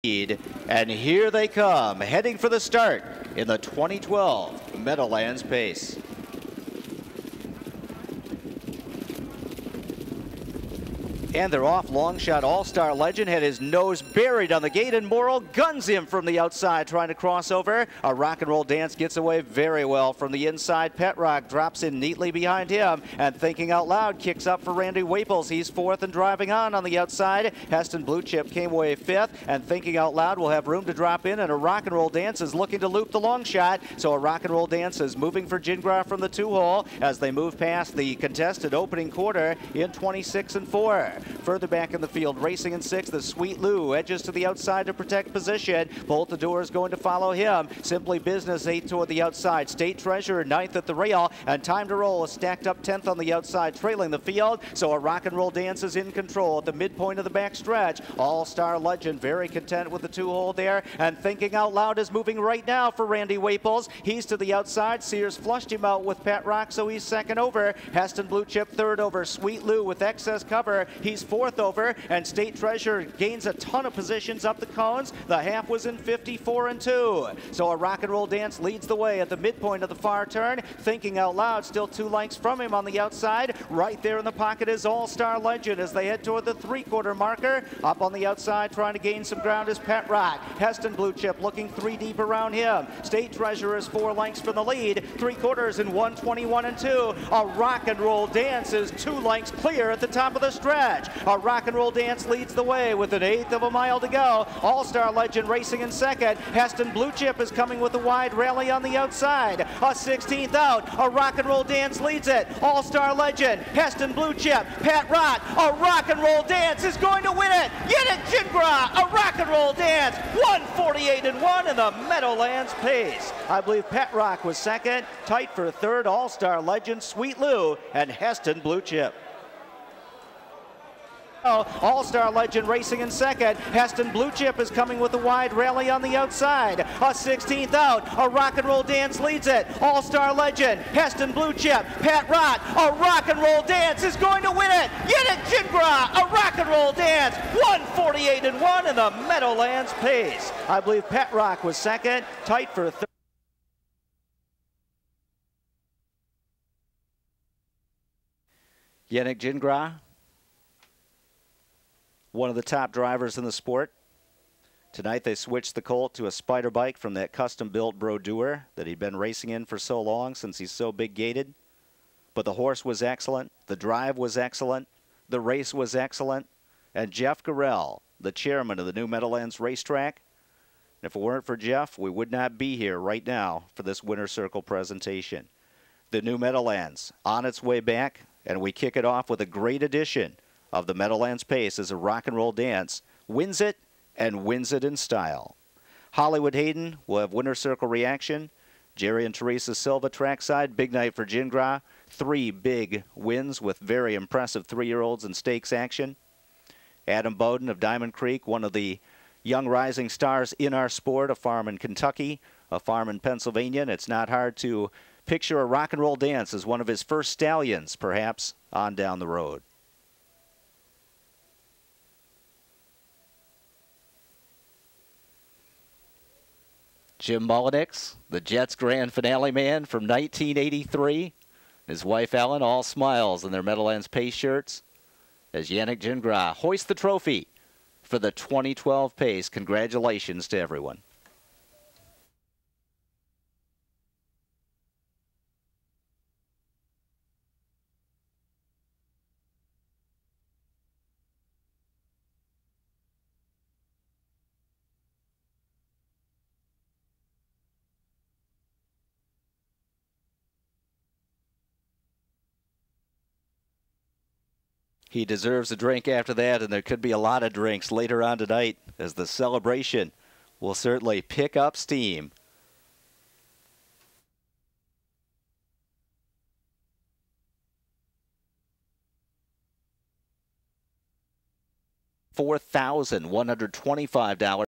And here they come, heading for the start in the 2012 Meadowlands Pace. And they're off. Long shot all-star legend had his nose buried on the gate, and Morrill guns him from the outside trying to cross over. A rock and roll dance gets away very well from the inside. Pet Rock drops in neatly behind him, and thinking out loud kicks up for Randy Waples. He's fourth and driving on the outside. Heston Blue Chip came away fifth, and thinking out loud will have room to drop in, and a rock and roll dance is looking to loop the long shot. So a rock and roll dance is moving for Gingras from the 2-hole as they move past the contested opening quarter in 26 and 4. Further back in the field, racing in 6th, the Sweet Lou edges to the outside to protect position. Bolt the Door is going to follow him. Simply Business 8th toward the outside. State Treasure 9th at the rail, and Time to Roll is stacked up 10th on the outside, trailing the field. So a rock and roll dance is in control at the midpoint of the back stretch. All-Star Legend very content with the 2-hole there, and Thinking Out Loud is moving right now for Randy Waples. He's to the outside. Sears flushed him out with Pet Rock, so he's second over. Heston Blue Chip third over. Sweet Lou with excess cover. He's fourth over, and State Treasure gains a ton of positions up the cones. The half was in 54 and 2. So a rock and roll dance leads the way at the midpoint of the far turn. Thinking Out Loud still 2 lengths from him on the outside. Right there in the pocket is All-Star Legend as they head toward the 3/4 marker. Up on the outside trying to gain some ground is Pet Rock. Heston Blue Chip looking 3 deep around him. State Treasure is 4 lengths from the lead. 3/4 in 1:21 and 2. A rock and roll dance is 2 lengths clear at the top of the stretch. A rock and roll dance leads the way with an 1/8 of a mile to go. All-Star Legend racing in second. Heston Blue Chip is coming with a wide rally on the outside. A 16th out. A rock and roll dance leads it. All-Star Legend, Heston Blue Chip, Pet Rock. A rock and roll dance is going to win it. Yannick Gingras, a rock and roll dance. 1:48 and 1 in the Meadowlands Pace. I believe Pet Rock was second. Tight for third, All-Star Legend, Sweet Lou, and Heston Blue Chip. All-Star Legend racing in second. Heston Blue Chip is coming with a wide rally on the outside. A 16th out. A rock and roll dance leads it. All-Star Legend, Heston Blue Chip, Pet Rock. A rock and roll dance is going to win it. Yannick Gingras, a rock and roll dance. 1:48 and 1 in the Meadowlands Pace. I believe Pet Rock was second. Tight for third. Yannick Gingras, one of the top drivers in the sport. Tonight they switched the Colt to a Spider bike from that custom-built Brodeur that he'd been racing in for so long since he's so big-gated. But the horse was excellent, the drive was excellent, the race was excellent, and Jeff Gorell, the chairman of the new Meadowlands racetrack, if it weren't for Jeff, we would not be here right now for this Winner's Circle presentation. The new Meadowlands on its way back, and we kick it off with a great edition of the Meadowlands Pace as a rock and roll dance wins it, and wins it in style. Hollywood Hayden will have Winner's Circle reaction. Jerry and Teresa Silva trackside. Big night for Gingras. 3 big wins with very impressive 3-year-olds in stakes action. Adam Bowden of Diamond Creek, one of the young rising stars in our sport, a farm in Kentucky, a farm in Pennsylvania, and it's not hard to picture a rock and roll dance as one of his first stallions, perhaps, on down the road. Jim Mullenix, the Jets grand finale man from 1983. His wife Ellen, all smiles in their Meadowlands Pace shirts as Yannick Gingras hoists the trophy for the 2012 Pace. Congratulations to everyone. He deserves a drink after that, and there could be a lot of drinks later on tonight as the celebration will certainly pick up steam. $4,125.